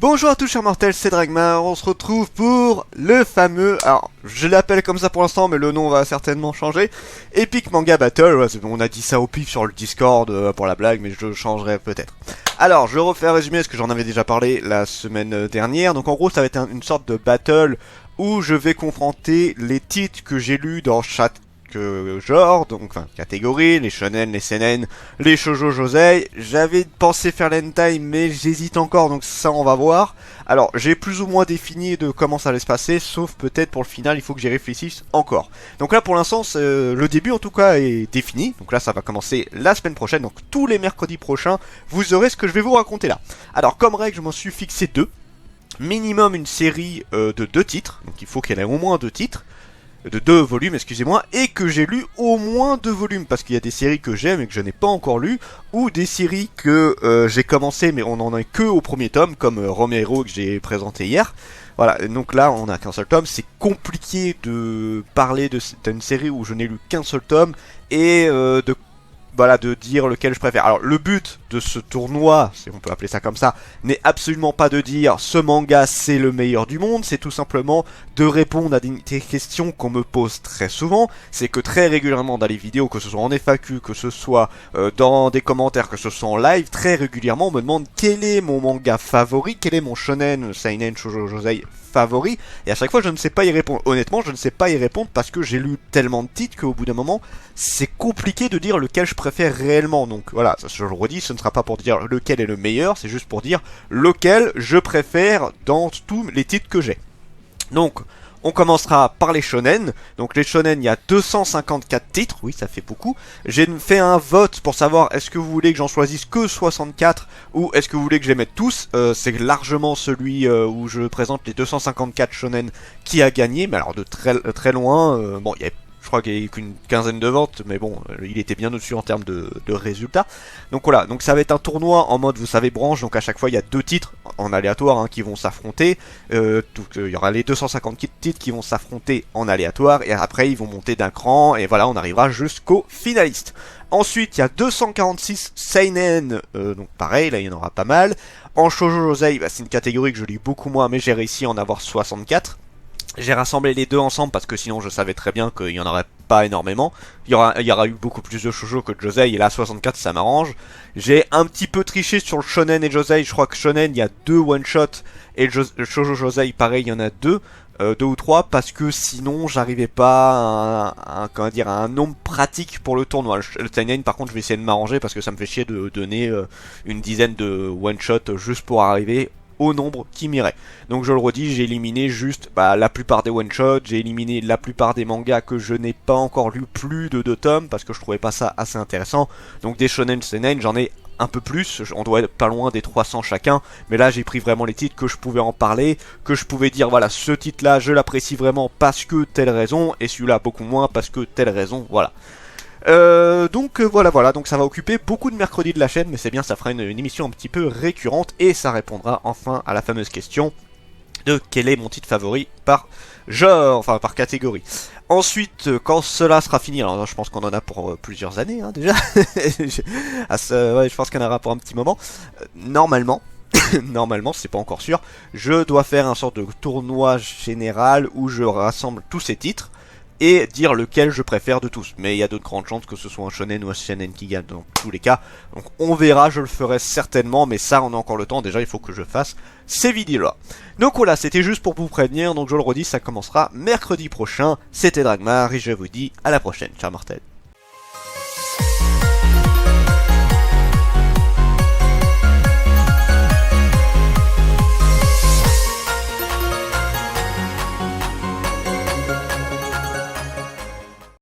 Bonjour à tous chers mortels, c'est Dragmar, on se retrouve pour le fameux, alors je l'appelle comme ça pour l'instant mais le nom va certainement changer, Epic Manga Battle, ouais, on a dit ça au pif sur le Discord pour la blague mais je changerai peut-être. Alors je refais un résumé parce que j'en avais déjà parlé la semaine dernière, donc en gros ça va être une sorte de battle où je vais confronter les titres que j'ai lus dans chaque genre, donc enfin catégorie, les shonen, les seinen, les shoujo josei. J'avais pensé faire l'hentai mais j'hésite encore, donc ça on va voir. Alors j'ai plus ou moins défini de comment ça allait se passer, sauf peut-être pour le final il faut que j'y réfléchisse encore. Donc là pour l'instant le début en tout cas est défini, donc là ça va commencer la semaine prochaine, donc tous les mercredis prochains vous aurez ce que je vais vous raconter là. Alors comme règle je m'en suis fixé deux, minimum une série de 2 titres, donc il faut qu'elle ait au moins 2 titres, de 2 volumes, excusez-moi, et que j'ai lu au moins 2 volumes, parce qu'il y a des séries que j'aime et que je n'ai pas encore lu, ou des séries que j'ai commencé mais on n'en a que au premier tome, comme Romero que j'ai présenté hier. Voilà, donc là on n'a qu'un seul tome, c'est compliqué de parler d'une série où je n'ai lu qu'un seul tome, et de dire lequel je préfère. Alors le but de ce tournoi, si on peut appeler ça comme ça, n'est absolument pas de dire ce manga c'est le meilleur du monde, c'est tout simplement de répondre à des questions qu'on me pose très souvent. C'est que très régulièrement dans les vidéos, que ce soit en FAQ, que ce soit dans des commentaires, que ce soit en live, très régulièrement on me demande quel est mon manga favori, quel est mon shonen, seinen, shoujo, josei favori, et à chaque fois je ne sais pas y répondre. Honnêtement je ne sais pas y répondre parce que j'ai lu tellement de titres qu'au bout d'un moment c'est compliqué de dire lequel je préfère réellement. Donc voilà, je le redis, ce ne sera pas pour dire lequel est le meilleur, c'est juste pour dire lequel je préfère dans tous les titres que j'ai. Donc on commencera par les shonen. Donc les shonen, il y a 254 titres, oui ça fait beaucoup. J'ai fait un vote pour savoir est-ce que vous voulez que j'en choisisse que 64 ou est-ce que vous voulez que je les mette tous. C'est largement celui où je présente les 254 shonen qui a gagné, mais alors de très loin. Bon, il y a je crois qu'il n'y a eu qu'une quinzaine de ventes, mais bon, il était bien au-dessus en termes de résultats. Donc voilà, donc ça va être un tournoi en mode, vous savez, branche, donc à chaque fois il y a 2 titres en aléatoire hein, qui vont s'affronter. Donc il y aura les 250 titres qui vont s'affronter en aléatoire, et après ils vont monter d'un cran, et voilà, on arrivera jusqu'aux finalistes. Ensuite, il y a 246 seinen, donc pareil, là il y en aura pas mal. En shoujo josei, bah, c'est une catégorie que je lis beaucoup moins, mais j'ai réussi à en avoir 64. J'ai rassemblé les deux ensemble parce que sinon je savais très bien qu'il n'y en aurait pas énormément. Il y aura eu beaucoup plus de shoujo que de josei, et là 64 ça m'arrange. J'ai un petit peu triché sur le shonen et josei, je crois que shonen il y a 2 one shot et le shoujo josei pareil il y en a 2 ou 3 parce que sinon j'arrivais pas à un nombre pratique pour le tournoi. Le seinen par contre je vais essayer de m'arranger parce que ça me fait chier de donner une dizaine de one shot juste pour arriver au nombre qui m'irait. Donc je le redis, j'ai éliminé juste la plupart des one-shots, j'ai éliminé la plupart des mangas que je n'ai pas encore lu plus de 2 tomes, parce que je trouvais pas ça assez intéressant. Donc des shonen seinen, j'en ai un peu plus, on doit être pas loin des 300 chacun, mais là j'ai pris vraiment les titres que je pouvais en parler, que je pouvais dire voilà, ce titre là je l'apprécie vraiment parce que telle raison, et celui-là beaucoup moins parce que telle raison, voilà. Voilà, donc ça va occuper beaucoup de mercredis de la chaîne, mais c'est bien, ça fera une émission un petit peu récurrente, et ça répondra enfin à la fameuse question de quel est mon titre favori par genre, enfin par catégorie. Ensuite, quand cela sera fini, alors je pense qu'on en a pour plusieurs années hein, déjà, je pense qu'on en aura pour un petit moment, normalement, c'est pas encore sûr, je dois faire un sorte de tournoi général où je rassemble tous ces titres, et dire lequel je préfère de tous. Mais il y a de grandes chances que ce soit un shonen ou un seinen qui gagne dans tous les cas. Donc on verra, je le ferai certainement, mais ça on a encore le temps, déjà il faut que je fasse ces vidéos-là. Donc voilà, c'était juste pour vous prévenir, donc je le redis, ça commencera mercredi prochain. C'était Dragmar et je vous dis à la prochaine, ciao mortel.